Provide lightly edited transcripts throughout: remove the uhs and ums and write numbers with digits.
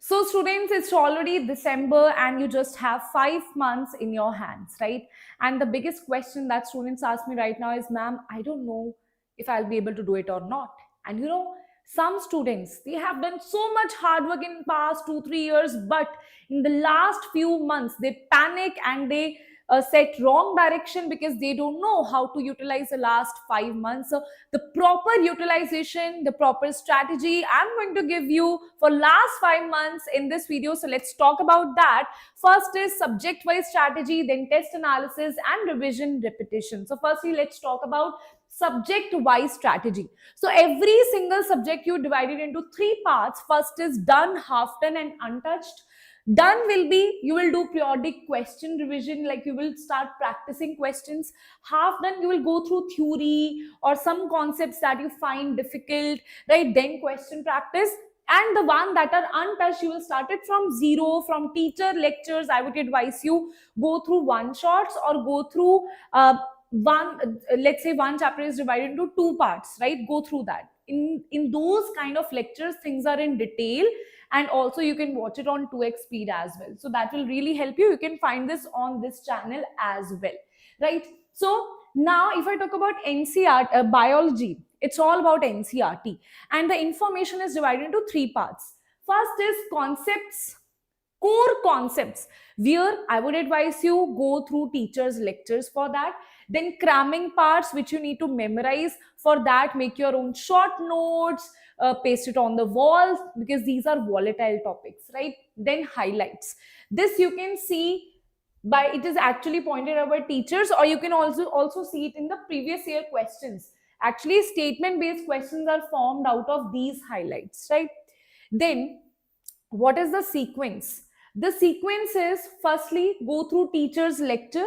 So students, it's already December and you just have 5 months in your hands, right? And the biggest question that students ask me right now is, ma'am, I don't know if I'll be able to do it or not. And some students, they have done so much hard work in past 2 3 years, but in the last few months, they panic and they set wrong direction because they don't know how to utilize the last 5 months. So the proper utilization, the proper strategy I'm going to give you for last 5 months in this video. So let's talk about that. First is subject wise strategy, then test analysis and revision repetition. So firstly, let's talk about subject wise strategy. So every single subject you divided into 3 parts. First is done, half done and untouched. Done will be, you will do periodic question revision, like you will start practicing questions. Half done, you will go through theory or some concepts that you find difficult, right? Then question practice. And the one that are untouched, you will start it from zero, from teacher lectures. I would advise you go through one shots or go through let's say one chapter is divided into 2 parts, right? Go through that. In those kind of lectures, things are in detail, and also you can watch it on 2x speed as well. So that will really help you. You can find this on this channel as well, right? So now if I talk about NCERT biology, it's all about NCERT, and the information is divided into 3 parts. First is concepts, core concepts, where I would advise you go through teachers lectures for that. Then cramming parts, which you need to memorize. For that, make your own short notes, paste it on the walls, because these are volatile topics, right? Then highlights. This you can see by, it is actually pointed out by teachers, or you can also see it in the previous year questions. Actually, statement based questions are formed out of these highlights, right? Then what is the sequence? The sequence is, firstly go through teacher's lecture,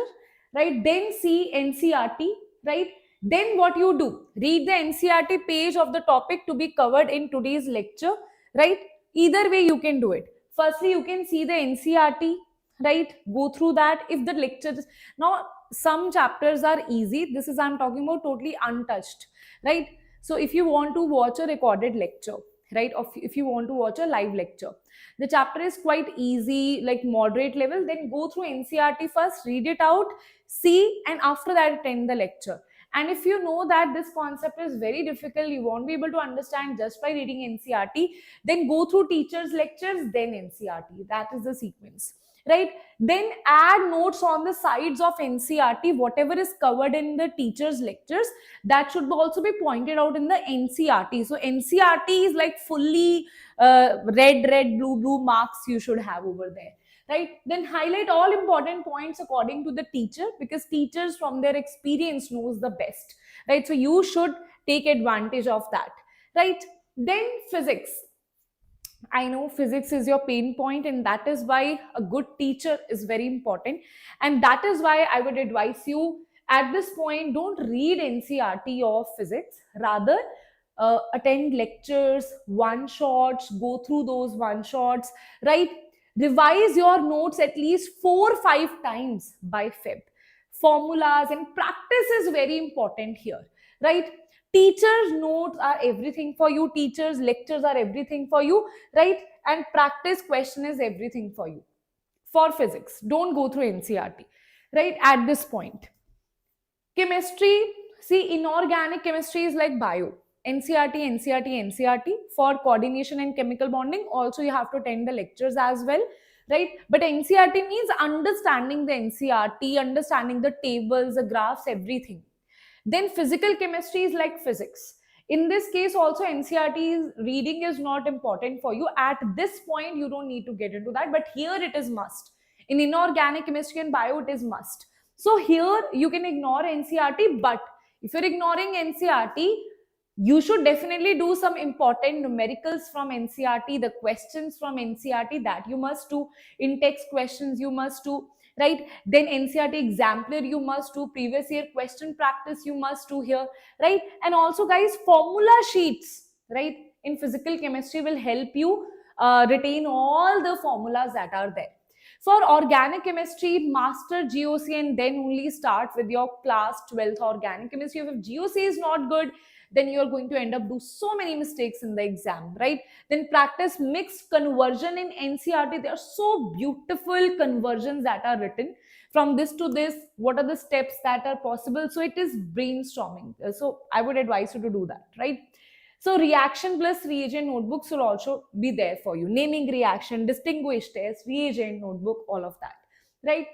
right? Then see NCERT, right? Then what you do, read the NCERT page of the topic to be covered in today's lecture, right? Either way you can do it. Firstly, you can see the NCERT, right? Go through that. If the lectures, now some chapters are easy. This is, I'm talking about totally untouched, right? So if you want to watch a recorded lecture, right, or if you want to watch a live lecture, the chapter is quite easy, like moderate level, then go through NCERT first, read it out, see, and after that attend the lecture. And if you know that this concept is very difficult, you won't be able to understand just by reading NCERT, then go through teachers lectures, then NCERT. That is the sequence, right? Then add notes on the sides of NCERT, whatever is covered in the teachers lectures, that should also be pointed out in the NCERT. So NCERT is like fully red, blue marks you should have over there, right? Then highlight all important points according to the teacher, because teachers from their experience knows the best, right? So you should take advantage of that, right? Then physics. I know physics is your pain point, and that is why a good teacher is very important. And that is why I would advise you at this point, don't read NCERT of physics. Rather, attend lectures, one shots, go through those one shots, right? Revise your notes at least 4 or 5 times by Feb. Formulas and practice is very important here, right? Teachers notes are everything for you, teachers lectures are everything for you, right? And practice question is everything for you. For physics, don't go through NCERT, right? At this point, chemistry, see, inorganic chemistry is like bio. NCERT. For coordination and chemical bonding, also you have to attend the lectures as well, right? But NCERT means understanding the NCERT, understanding the tables, the graphs, everything. Then physical chemistry is like physics. In this case also, NCERT reading is not important for you. At this point, you don't need to get into that, but here it is must. In inorganic chemistry and bio, it is must. So here you can ignore NCERT, but if you're ignoring NCERT, you should definitely do some important numericals from NCERT, the questions from NCERT that you must do, in-text questions you must do, right? Then NCERT exemplar you must do, previous year question practice you must do here, right? And also guys, formula sheets, right, in physical chemistry will help you retain all the formulas that are there. For organic chemistry, master GOC and then only start with your class 12th organic chemistry. If GOC is not good, then you're going to end up do so many mistakes in the exam, right? Then practice mixed conversion in NCERT. There are so beautiful conversions that are written from this to this. What are the steps that are possible? So it is brainstorming. So I would advise you to do that, right? So reaction plus reagent notebooks will also be there for you. Naming reaction, distinguish test, reagent notebook, all of that, right?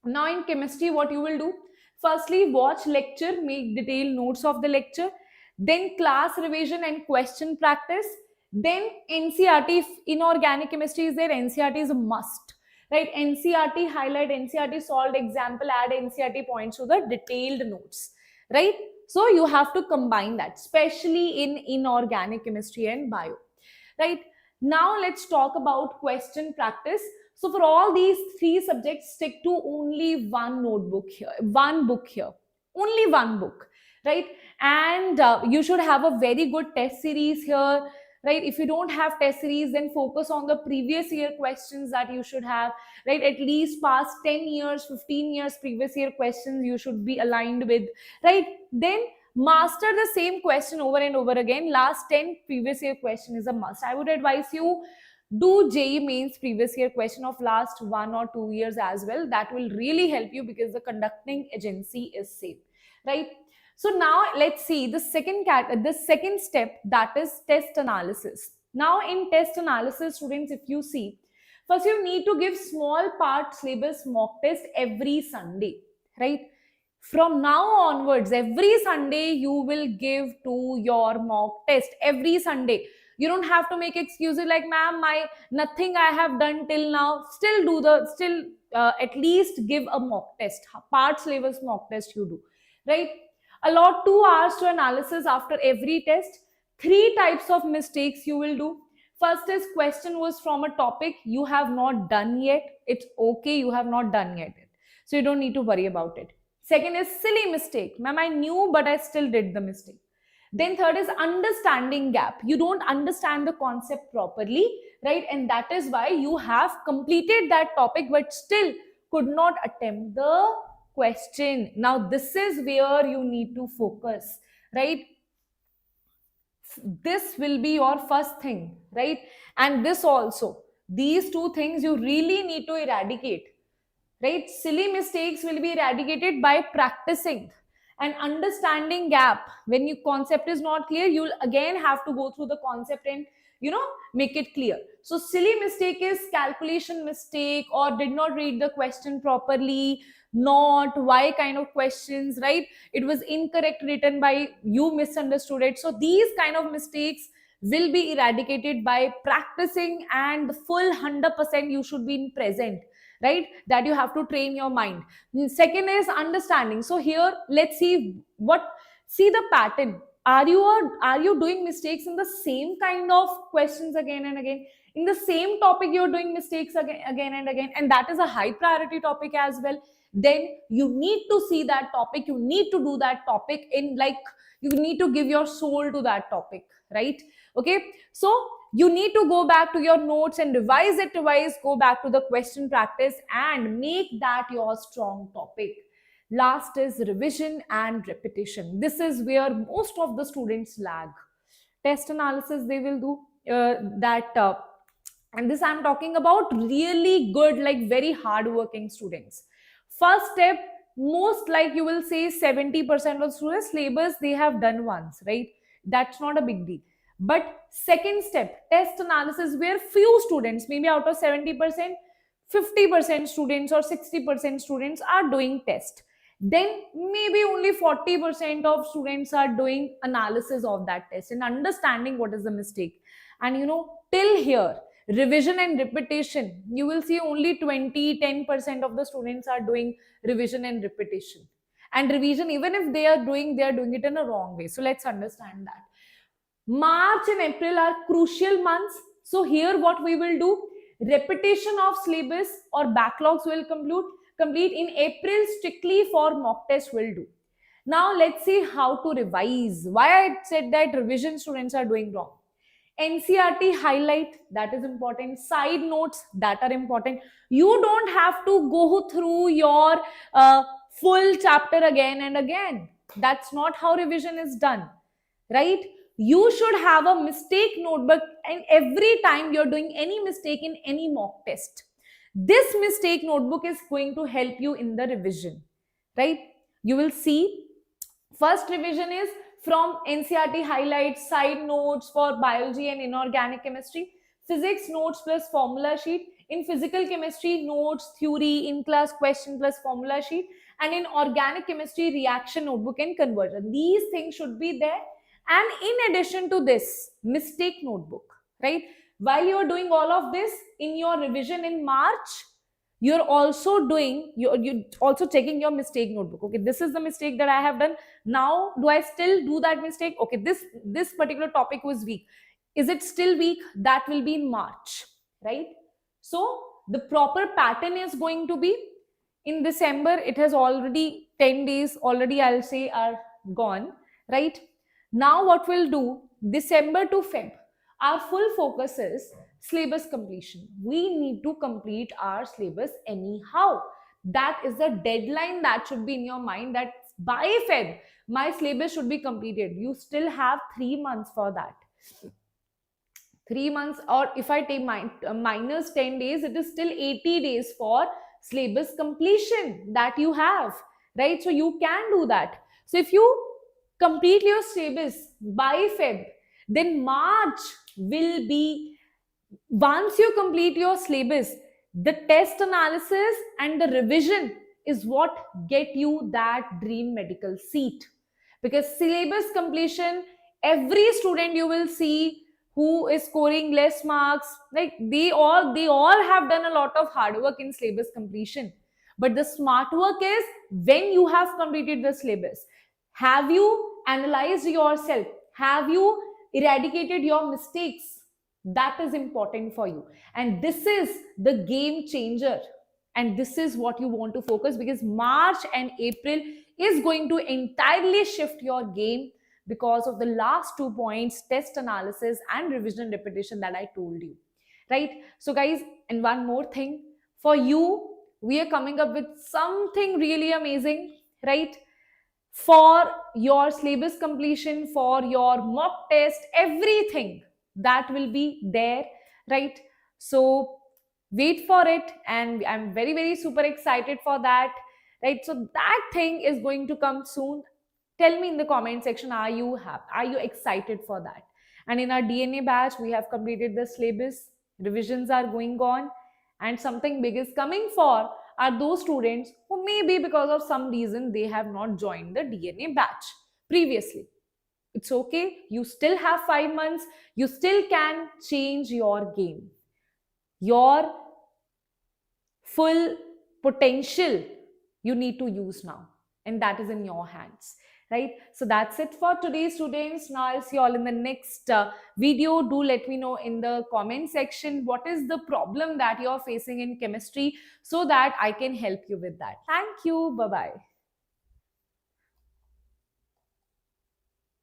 Now in chemistry, what you will do? Firstly, watch lecture, make detailed notes of the lecture, then class revision and question practice, then NCERT. If inorganic chemistry is there, NCERT is a must, right? NCERT highlight, NCERT solved example, add NCERT points to the detailed notes, right? So you have to combine that, especially in inorganic chemistry and bio, right? Now let's talk about question practice. So for all these three subjects, stick to only one notebook here, one book here, only one book, right? And you should have a very good test series here, right? If you don't have test series, then focus on the previous year questions that you should have, right? At least past 10 years, 15 years previous year questions you should be aligned with, right? Then master the same question over and over again. Last 10 previous year question is a must. I would advise you do JEE mains previous year question of last 1 or 2 years as well. That will really help you because the conducting agency is same, right? So now let's see the second step, that is test analysis. Now in test analysis, students, if you see, first you need to give small part syllabus mock test every Sunday, right? From now onwards, every Sunday you will give to your mock test every Sunday. You don't have to make excuses like, ma'am, nothing I have done till now. Still at least give a mock test, part syllabus mock test you do, right? Allot 2 hours to analysis after every test. 3 types of mistakes you will do. First is question was from a topic you have not done yet. It's okay, you have not done yet, so you don't need to worry about it. Second is silly mistake. Ma'am, I knew, but I still did the mistake. Then third is understanding gap. You don't understand the concept properly, right? And that is why you have completed that topic, but still could not attempt the question. Now, this is where you need to focus, right? This will be your first thing, right? And this also, these two things you really need to eradicate, right? Silly mistakes will be eradicated by practicing and understanding gap. When your concept is not clear, you'll again have to go through the concept and make it clear. So silly mistake is calculation mistake, or did not read the question properly, not why kind of questions, right? It was incorrect written by you, misunderstood it. So these kind of mistakes will be eradicated by practicing, and the full 100% you should be in present, right? That you have to train your mind. Second is understanding. So here let's see the pattern. Are you doing mistakes in the same kind of questions again and again? In the same topic you're doing mistakes again and again, and that is a high priority topic as well. Then you need to see that topic, you need to do that topic in, like, you need to give your soul to that topic, right? Okay, so you need to go back to your notes and revise, go back to the question practice and make that your strong topic. Last is revision and repetition. This is where most of the students lag. Test analysis they will do and this I'm talking about really good, like very hard-working students. First step, most, like you will say 70% of students syllabus they have done once, right? That's not a big deal. But second step, test analysis, where few students, maybe out of 70%, 50% students or 60% students are doing test. Then maybe only 40% of students are doing analysis of that test and understanding what is the mistake. And till here, revision and repetition, you will see only 10% of the students are doing revision and repetition. And revision, even if they are doing it in a wrong way. So let's understand that. March and April are crucial months. So here what we will do, repetition of syllabus or backlogs will complete in April. Strictly for mock test will do. Now let's see how to revise. Why I said that revision students are doing wrong. NCERT highlight, that is important. Side notes, that are important. You don't have to go through your full chapter again and again. That's not how revision is done, right? You should have a mistake notebook, and every time you're doing any mistake in any mock test, this mistake notebook is going to help you in the revision, right? You will see first revision is from NCERT highlights, side notes for biology and inorganic chemistry, physics notes plus formula sheet, in physical chemistry notes, theory, in class question plus formula sheet, and in organic chemistry reaction notebook and conversion. These things should be there. And in addition to this, mistake notebook, right? While you're doing all of this in your revision in March, you're also doing, you're also checking your mistake notebook. Okay, this is the mistake that I have done. Now, do I still do that mistake? Okay, this particular topic was weak. Is it still weak? That will be in March, right? So the proper pattern is going to be in December. It has already 10 days already, I'll say, are gone, right? Now what we'll do, December to Feb, our full focus is syllabus completion. We need to complete our syllabus anyhow. That is the deadline that should be in your mind, that by Feb, my syllabus should be completed. You still have 3 months for that. 3 months, or if I take minus 10 days, it is still 80 days for syllabus completion that you have, right? So you can do that. So if you complete your syllabus by Feb, then March will be, once you complete your syllabus, the test analysis and the revision is what get you that dream medical seat. Because syllabus completion, every student you will see who is scoring less marks, like they all have done a lot of hard work in syllabus completion. But the smart work is when you have completed the syllabus, have you analyzed yourself? Have you eradicated your mistakes? That is important for you. And this is the game changer. And this is what you want to focus, because March and April is going to entirely shift your game because of the last 2 points, test analysis and revision repetition that I told you, right? So guys, and one more thing for you, we are coming up with something really amazing, right? For your syllabus completion, for your mock test, everything that will be there, right? So wait for it, and I'm very, very super excited for that, right? So that thing is going to come soon. Tell me in the comment section, are you excited for that? And in our DNA batch, we have completed the syllabus, revisions are going on, and something big is coming for are those students who maybe because of some reason they have not joined the DNA batch previously. It's okay. You still have 5 months. You still can change your game. Your full potential you need to use now, and that is in your hands, right? So that's it for today, students. Now I'll see you all in the next video. Do let me know in the comment section what is the problem that you're facing in chemistry, so that I can help you with that. Thank you. Bye bye.